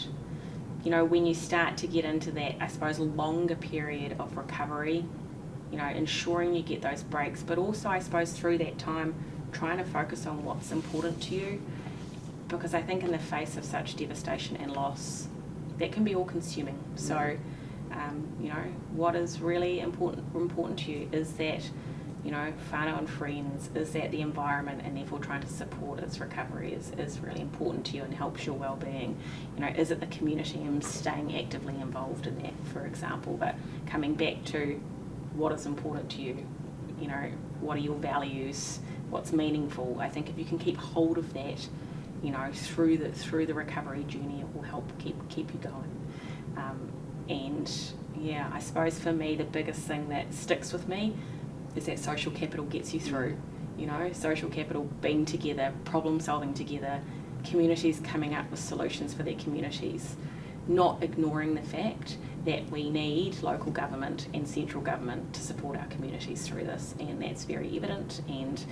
S3: When you start to get into that, I suppose, longer period of recovery, ensuring you get those breaks, but also, I suppose, through that time, trying to focus on what's important to you, because I think in the face of such devastation and loss, that can be all-consuming. So, what is really important to you is that, whānau and friends, is that the environment, and therefore trying to support its recovery is really important to you and helps your well-being. Is it the community and staying actively involved in that, for example, but coming back to what is important to you, what are your values, what's meaningful. I think if you can keep hold of that, you know, through the recovery journey, it will help keep you going. And yeah, I suppose for me the biggest thing that sticks with me is that social capital gets you through. You know, social capital, being together, problem solving together, communities coming up with solutions for their communities, not ignoring the fact that we need local government and central government to support our communities through this, and that's very evident. And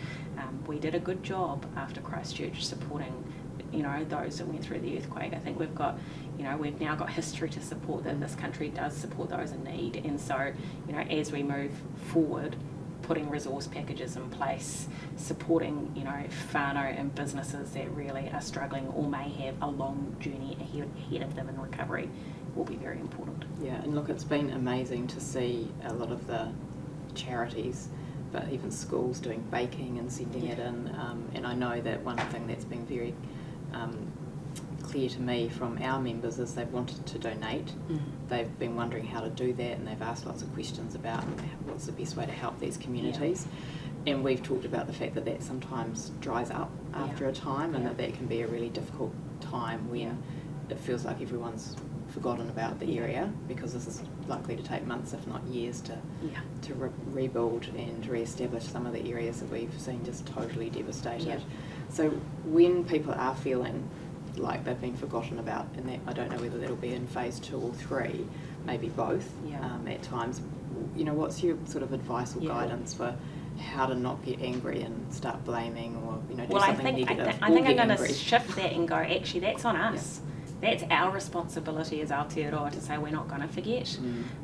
S3: we did a good job after Christchurch supporting, you know, those that went through the earthquake. I think we've got, you know, we've now got history to support that this country does support those in need. And so, you know, as we move forward, putting resource packages in place, supporting, you know, whānau and businesses that really are struggling or may have a long journey ahead of them in recovery will be very important.
S1: Yeah, and look, it's been amazing to see a lot of the charities, but even schools doing baking and sending it in. And I know that one thing that's been very clear to me from our members is they've wanted to donate. They've been wondering how to do that, and they've asked lots of questions about what's the best way to help these communities. And we've talked about the fact that that sometimes dries up after a time, and that can be a really difficult time when it feels like everyone's forgotten about the area, because this is likely to take months, if not years, to rebuild and re-establish some of the areas that we've seen just totally devastated. So when people are feeling like they've been forgotten about, and that, I don't know whether that'll be in phase 2 or 3, maybe both at times, you know, what's your sort of advice or guidance for how to not get angry and start blaming, or, you know, do something negative?
S3: I think I'm going to shift that and go, actually, that's on us. That's our responsibility as Aotearoa to say we're not going to forget.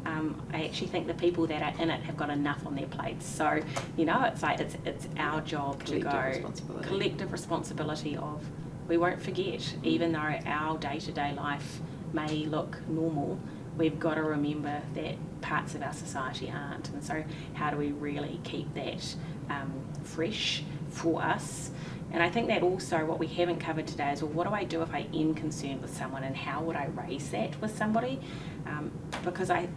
S3: I actually think the people that are in it have got enough on their plates. So, you know, it's like it's our job to go collective responsibility of, we won't forget, even though our day-to-day life may look normal, we've got to remember that parts of our society aren't. And so how do we really keep that fresh for us? And I think that also what we haven't covered today is, well, what do I do if I am concerned with someone, and how would I raise that with somebody? Because I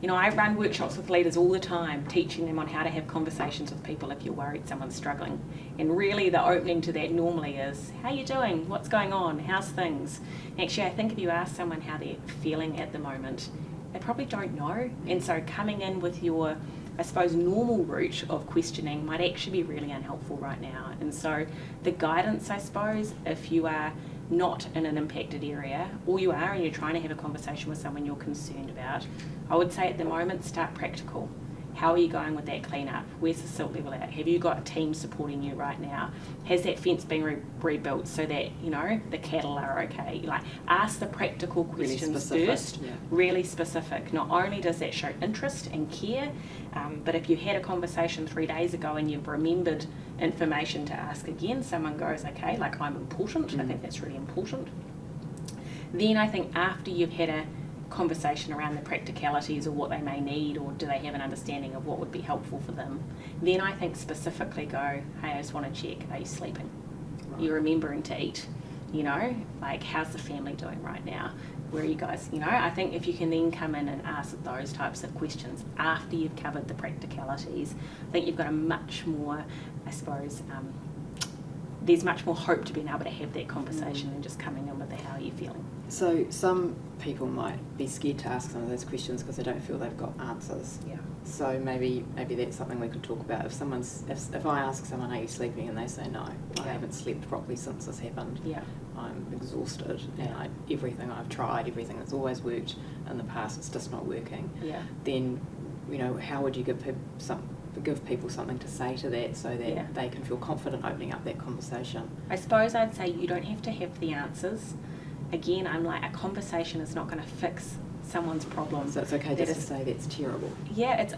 S3: run workshops with leaders all the time, teaching them on how to have conversations with people if you're worried someone's struggling. And really the opening to that normally is, how are you doing? What's going on? How's things? Actually, I think if you ask someone how they're feeling at the moment, they probably don't know. And so coming in with your, I suppose, normal route of questioning might actually be really unhelpful right now. And so the guidance, I suppose, if you are not in an impacted area, or you are and you're trying to have a conversation with someone you're concerned about, I would say at the moment, start practical. How are you going with that cleanup? Where's the silt level at? Have you got a team supporting you right now? Has that fence been rebuilt so that, you know, the cattle are okay? Like, ask the practical questions first, really specific. Not only does that show interest and care, but if you had a conversation 3 days ago and you've remembered information to ask again, someone goes, okay, like, I'm important. I think that's really important. Then I think after you've had a conversation around the practicalities, or what they may need, or do they have an understanding of what would be helpful for them, then I think specifically go, hey, I just want to check, are you sleeping? Are you remembering to eat? You know, like, how's the family doing right now? Where are you guys? You know, I think if you can then come in and ask those types of questions after you've covered the practicalities, I think you've got a much more, I suppose, there's much more hope to being able to have that conversation than just coming in with the how are you feeling.
S1: So some people might be scared to ask some of those questions because they don't feel they've got answers. So maybe that's something we could talk about. If I ask someone, are you sleeping, and they say no, I haven't slept properly since this happened. I'm exhausted, and everything I've tried, everything that's always worked in the past, it's just not working. Then, you know, how would you give people something to say to that, so that they can feel confident opening up that conversation?
S3: I suppose I'd say you don't have to have the answers. Again, I'm like, a conversation is not going to fix someone's problem.
S1: So it's okay just to say that's terrible.
S3: Yeah, it's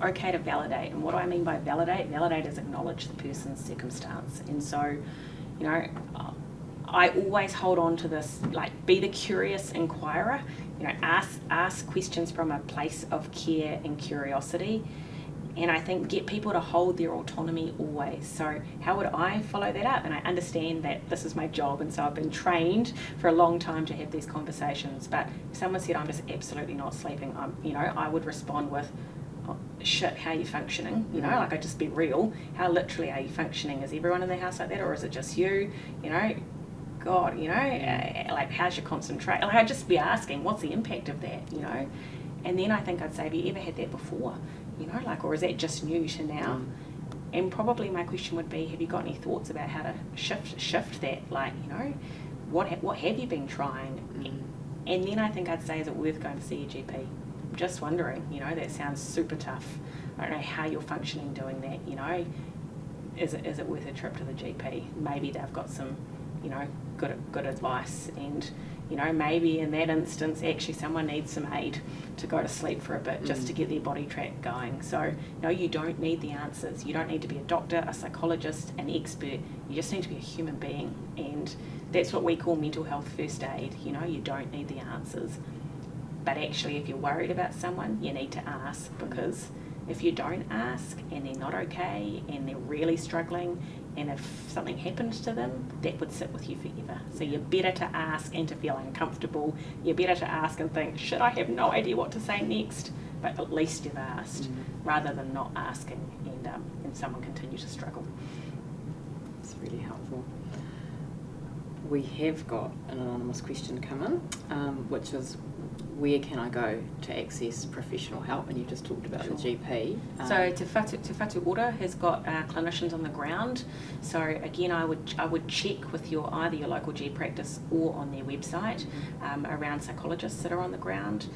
S3: okay to validate. And what do I mean by validate? Validate is acknowledge the person's circumstance. And so, you know, I always hold on to this, like, be the curious inquirer. You know, ask questions from a place of care and curiosity. And I think get people to hold their autonomy always. So how would I follow that up? And I understand that this is my job, and so I've been trained for a long time to have these conversations. But if someone said, I'm just absolutely not sleeping, I would respond with, oh, shit, how are you functioning? You know, like, I just be real. How literally are you functioning? Is everyone in the house like that, or is it just you? You know, God, you know, like, how's your concentration? Like, I'd just be asking, what's the impact of that, you know? And then I think I'd say, have you ever had that before? You know, like, or is that just new to now? And probably my question would be, have you got any thoughts about how to shift that? Like, you know, what have you been trying? And then I think I'd say, is it worth going to see your GP? Just wondering, you know, that sounds super tough. I don't know how you're functioning doing that, you know. Is it worth a trip to the GP? Maybe they've got some, you know, good advice, and, you know, maybe in that instance actually someone needs some aid to go to sleep for a bit, just to get their body track going. So no, you don't need the answers. You don't need to be a doctor, a psychologist, an expert. You just need to be a human being, and that's what we call mental health first aid. You know, you don't need the answers, but actually if you're worried about someone, you need to ask, because if you don't ask and they're not okay and they're really struggling, and if something happens to them, that would sit with you forever. So you're better to ask and to feel uncomfortable. You're better to ask and think, shit, I have no idea what to say next, but at least you've asked, rather than not asking and someone continue to struggle.
S1: It's really helpful. We have got an anonymous question come in, which is, where can I go to access professional help? And you just talked about the GP.
S3: So Te Whatu Ora has got clinicians on the ground. So again, I would check with either your local GP practice or on their website around psychologists that are on the ground.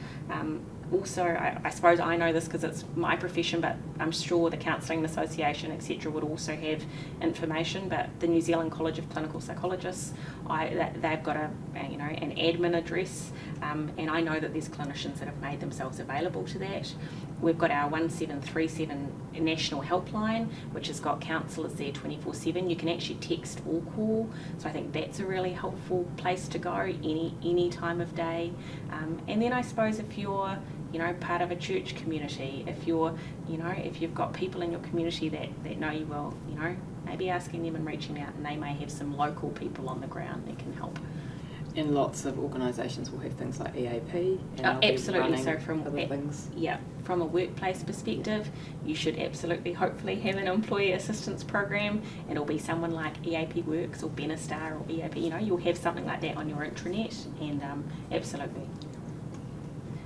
S3: Also, I suppose I know this because it's my profession, but I'm sure the Counselling Association, etc., would also have information. But the New Zealand College of Clinical Psychologists, they've got an admin address, and I know that there's clinicians that have made themselves available to that. We've got our 1737 national helpline, which has got counsellors there 24/7. You can actually text or call, so I think that's a really helpful place to go any time of day. And then I suppose if you're part of a church community, if you've got people in your community that know you well, maybe asking them and reaching out, and they may have some local people on the ground that can help.
S1: And lots of organisations will have things like EAP. And
S3: absolutely. So from a workplace perspective, you should absolutely, hopefully, have an employee assistance program. It'll be someone like EAP Works or Benestar or EAP. You'll have something like that on your intranet, and absolutely.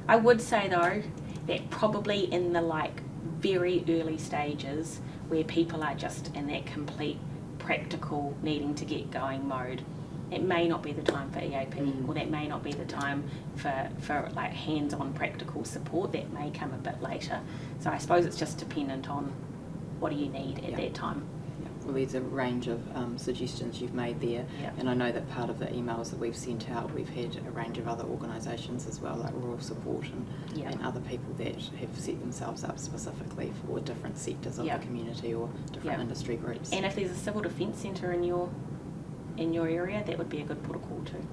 S3: I would say though that probably in the very early stages where people are just in that complete practical needing to get going mode, it may not be the time for EAP, or that may not be the time for hands-on practical support. That may come a bit later. So I suppose it's just dependent on what do you need at that time.
S1: Well, there's a range of suggestions you've made there, and I know that part of the emails that we've sent out, we've had a range of other organisations as well, like Rural Support and other people that have set themselves up specifically for different sectors of the community or different industry groups.
S3: And if there's a civil defence centre in your area, that would be a good protocol too.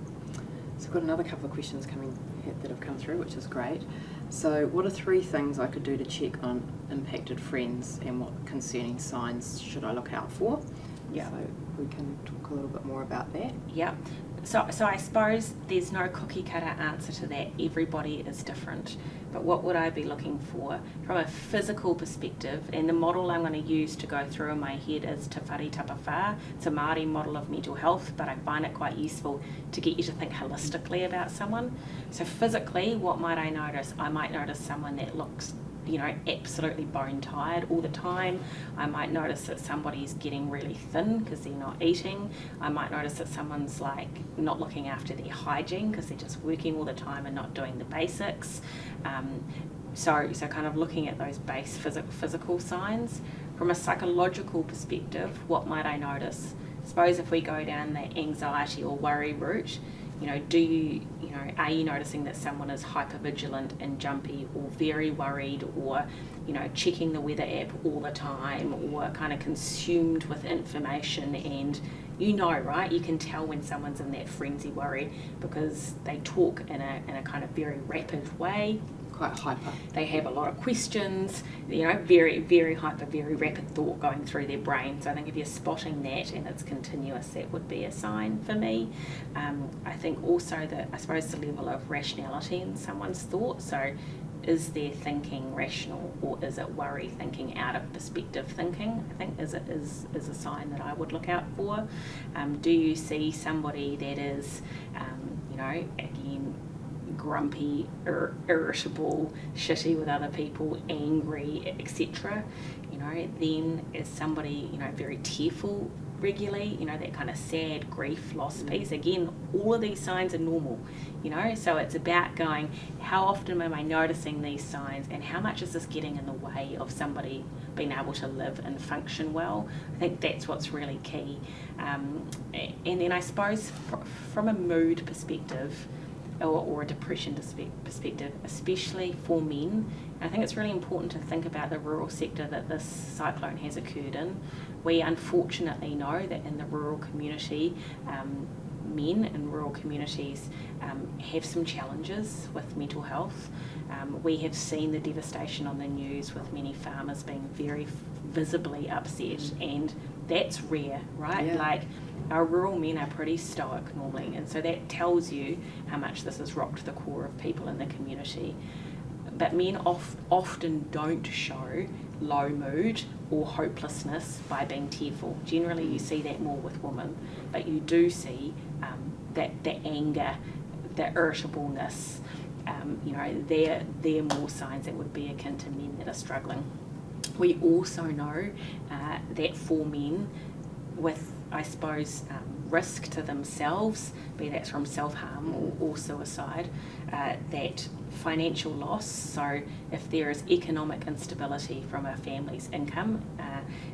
S1: So I've got another couple of questions that have come through, which is great. So what are 3 things I could do to check on impacted friends, and what concerning signs should I look out for?
S3: Yeah.
S1: So we can talk a little bit more about that.
S3: Yeah. So I suppose there's no cookie cutter answer to that. Everybody is different. But what would I be looking for from a physical perspective? And the model I'm going to use to go through in my head is Te Whare Tapawhā. It's a Māori model of mental health, but I find it quite useful to get you to think holistically about someone. So physically, what might I notice? I might notice someone that looks absolutely bone tired all the time. I might notice that somebody's getting really thin because they're not eating. I might notice that someone's not looking after their hygiene because they're just working all the time and not doing the basics. So kind of looking at those base physical signs. From a psychological perspective, what might I notice? Suppose if we go down the anxiety or worry route, are you noticing that someone is hypervigilant and jumpy, or very worried, or checking the weather app all the time, or kind of consumed with information? And right, you can tell when someone's in that frenzy worry because they talk in a kind of very rapid way.
S1: Quite hyper.
S3: They have a lot of questions, very, very hyper, very rapid thought going through their brain. So I think if you're spotting that and it's continuous, that would be a sign for me. I think also that, I suppose, the level of rationality in someone's thought. So is their thinking rational, or is it worry thinking, out of perspective thinking? I think is a sign that I would look out for. Do you see somebody that is, again, grumpy, irritable, shitty with other people, angry, etc.? Then is somebody, very tearful regularly, that kind of sad grief, loss piece. Again, all of these signs are normal, so it's about going, how often am I noticing these signs, and how much is this getting in the way of somebody being able to live and function well? I think that's what's really key. And then I suppose from a mood perspective, or a depression perspective, especially for men, I think it's really important to think about the rural sector that this cyclone has occurred in. We unfortunately know that in the rural community, men in rural communities have some challenges with mental health. We have seen the devastation on the news with many farmers being very visibly upset, and that's rare, right?
S1: Yeah.
S3: Like, our rural men are pretty stoic normally, and so that tells you how much this has rocked the core of people in the community. But men often don't show low mood or hopelessness by being tearful. Generally you see that more with women, but you do see that the anger, the irritableness, they're more signs that would be akin to men that are struggling. We also know that for men with, I suppose, risk to themselves, be that from self-harm or suicide, that financial loss, so if there is economic instability from a family's income,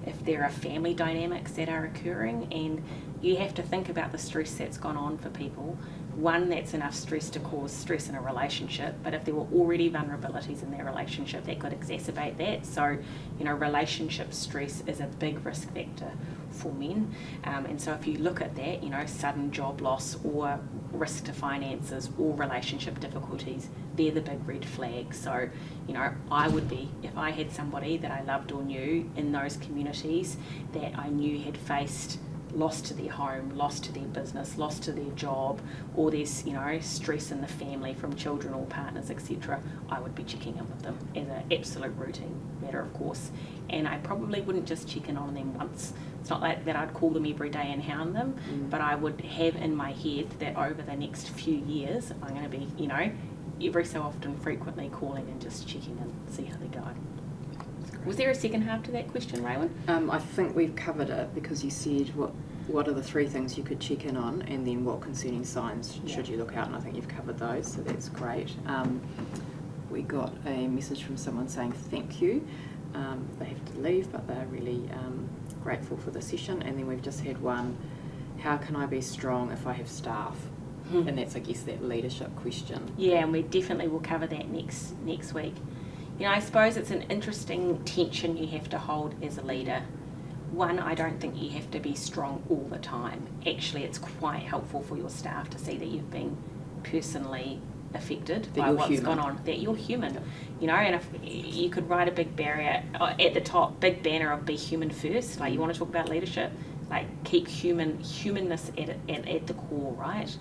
S3: if there are family dynamics that are occurring, and you have to think about the stress that's gone on for people. One, that's enough stress to cause stress in a relationship, but if there were already vulnerabilities in their relationship, that could exacerbate that. So, relationship stress is a big risk factor for men. And so if you look at that, sudden job loss or risk to finances or relationship difficulties, they're the big red flags. So, I would be, if I had somebody that I loved or knew in those communities that I knew had faced loss to their home, loss to their business, loss to their job, or there's, stress in the family from children or partners, etc., I would be checking in with them as an absolute routine matter, of course. And I probably wouldn't just check in on them once. It's not like that I'd call them every day and hound them, but I would have in my head that over the next few years, I'm going to be, every so often frequently calling and just checking in, see how they're going. Was there a second half to that question, Raywin?
S1: I think we've covered it, because you said what are the three things you could check in on, and then what concerning signs should you look out, and I think you've covered those, so that's great. We got a message from someone saying thank you. They have to leave, but they're really grateful for the session. And then we've just had one, how can I be strong if I have staff? And that's, I guess, that leadership question.
S3: Yeah, and we definitely will cover that next week. I suppose it's an interesting tension you have to hold as a leader. One, I don't think you have to be strong all the time. Actually, it's quite helpful for your staff to see that you've been personally affected by what's gone on, that you're human. And if you could write a big barrier at the top, big banner of be human first, like you want to talk about leadership, like keep humanness at the core, right?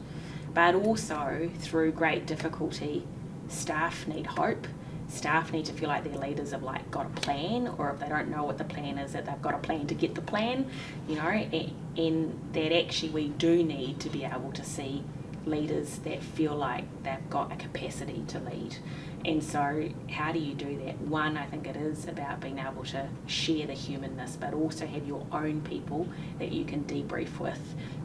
S3: But also, through great difficulty, staff need hope. Staff need to feel like their leaders have got a plan, or if they don't know what the plan is, that they've got a plan to get the plan, and that actually we do need to be able to see leaders that feel like they've got a capacity to lead. And so how do you do that? One, I think it is about being able to share the humanness, but also have your own people that you can debrief with,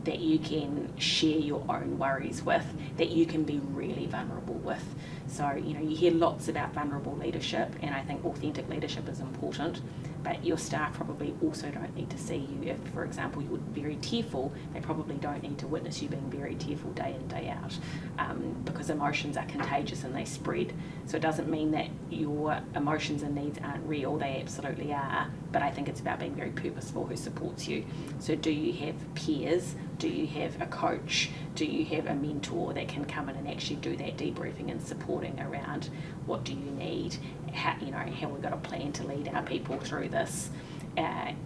S3: that you can share your own worries with, that you can be really vulnerable with. So, you hear lots about vulnerable leadership, and I think authentic leadership is important, but your staff probably also don't need to see you. If, for example, you're very tearful, they probably don't need to witness you being very tearful day in, day out, because emotions are contagious and they spread. So it doesn't mean that your emotions and needs aren't real, they absolutely are, but I think it's about being very purposeful who supports you. So do you have peers? Do you have a coach? Do you have a mentor that can come in and actually do that debriefing and supporting around what do you need? Have we got a plan to lead our people through this? And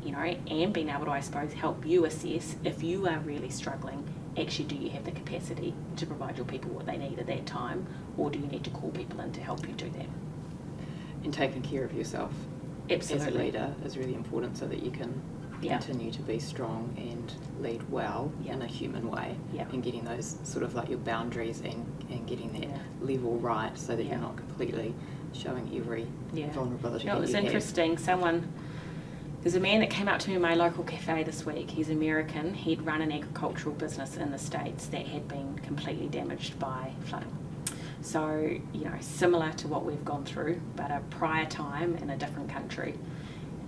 S3: being able to, I suppose, help you assess if you are really struggling, actually do you have the capacity to provide your people what they need at that time, or do you need to call people in to help you do that?
S1: And taking care of yourself
S3: Absolutely.
S1: as a leader is really important so that you can continue to be strong and lead well in a human way, and getting those sort of like your boundaries and getting that level right so that you're not completely showing every vulnerability.
S3: No, it was interesting. There's a man that came up to me in my local cafe this week. He's American. He'd run an agricultural business in the States that had been completely damaged by flooding. So, similar to what we've gone through, but a prior time in a different country.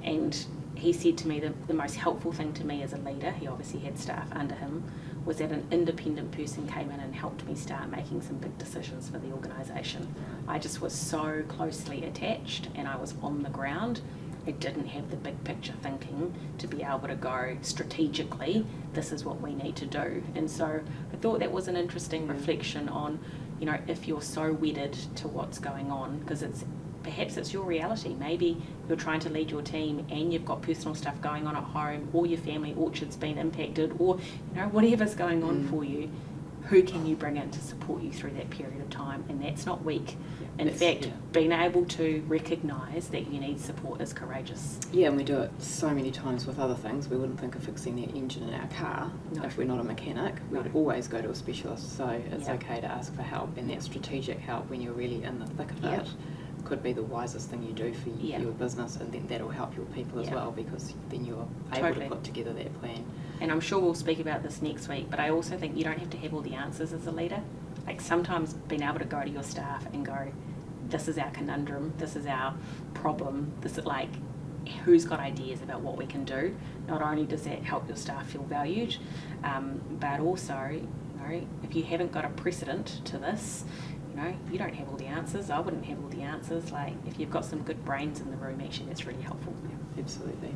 S3: And he said to me the most helpful thing to me as a leader, he obviously had staff under him, was that an independent person came in and helped me start making some big decisions for the organisation. I just was so closely attached and I was on the ground. I didn't have the big picture thinking to be able to go strategically, this is what we need to do. And so I thought that was an interesting reflection on, if you're so wedded to what's going on, because perhaps it's your reality. Maybe you're trying to lead your team and you've got personal stuff going on at home, or your family orchard's been impacted, or whatever's going on for you. Who can you bring in to support you through that period of time? And that's not weak. In fact, being able to recognise that you need support is courageous.
S1: Yeah, and we do it so many times with other things. We wouldn't think of fixing the engine in our car if we're not a mechanic. We'd always go to a specialist. So it's okay to ask for help, and that strategic help when you're really in the thick of it could be the wisest thing you do for your business, and then that'll help your people as well, because then you're able to put together that plan.
S3: And I'm sure we'll speak about this next week, but I also think you don't have to have all the answers as a leader. Like, sometimes being able to go to your staff and go, this is our conundrum, this is our problem, this is like, who's got ideas about what we can do? Not only does that help your staff feel valued, but also, if you haven't got a precedent to this, you don't have all the answers. I wouldn't have all the answers. Like, if you've got some good brains in the room, actually, that's really helpful.
S1: Yeah, absolutely.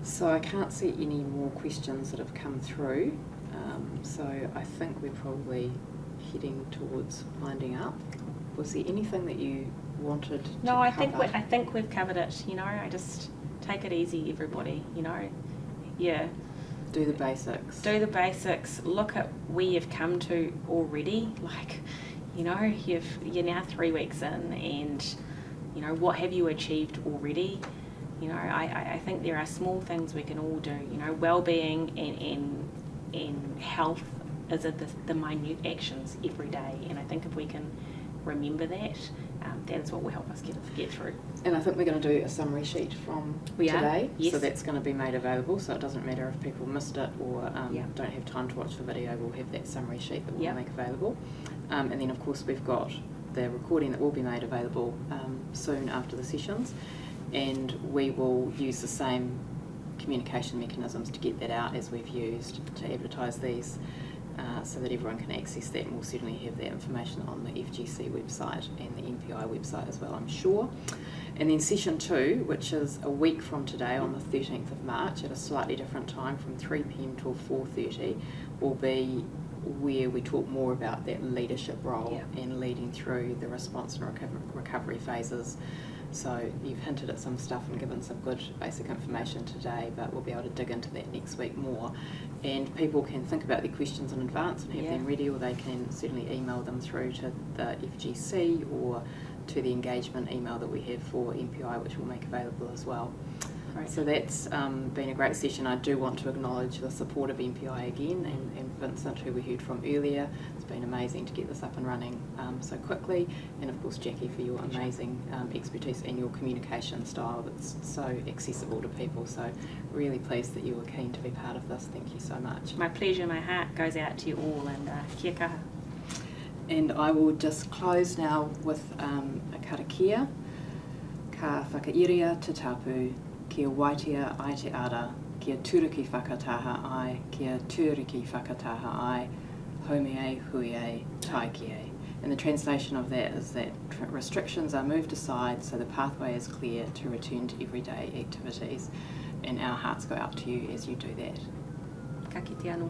S1: So I can't see any more questions that have come through. So I think we're probably heading towards winding up. Was there anything that you wanted to
S3: No, I
S1: cover?
S3: think we've covered it. I just take it easy, everybody.
S1: Do the basics.
S3: Do the basics. Look at where you've come to already. Like, you're now 3 weeks in, and what have you achieved already? I think there are small things we can all do. Well-being and health is the minute actions every day, and I think if we can remember that, that is what will help us get through.
S1: And I think we're going to do a summary sheet from today.
S3: Yes.
S1: So that's going to be made available, so it doesn't matter if people missed it or don't have time to watch the video. We'll have that summary sheet that we'll make available. And then, of course, we've got the recording that will be made available soon after the sessions, and we will use the same communication mechanisms to get that out as we've used to advertise these, so that everyone can access that, and we'll certainly have that information on the FGC website and the MPI website as well, I'm sure. And then session 2, which is a week from today on the 13th of March at a slightly different time from 3 p.m. till 4:30, will be where we talk more about that leadership role and leading through the response and recovery phases. So you've hinted at some stuff and given some good basic information today, but we'll be able to dig into that next week more. And people can think about their questions in advance and have them ready, or they can certainly email them through to the FGC or to the engagement email that we have for MPI, which we'll make available as well. Right. So that's been a great session. I do want to acknowledge the support of MPI again, and Vincent, who we heard from earlier. It's been amazing to get this up and running so quickly, and of course Jackie for your amazing expertise and your communication style that's so accessible to people. So really pleased that you were keen to be part of this. Thank you so much.
S3: My pleasure. My heart goes out to you all, and kia kaha.
S1: And I will just close now with a karakia. Ka whakairia te tapu, kia waitea ai te ara, kia turiki whakataha ai, kia turiki whakataha ai, homie hui tai kie. And the translation of that is that restrictions are moved aside so the pathway is clear to return to everyday activities. And our hearts go out to you as you do that.
S3: Ka kite anō.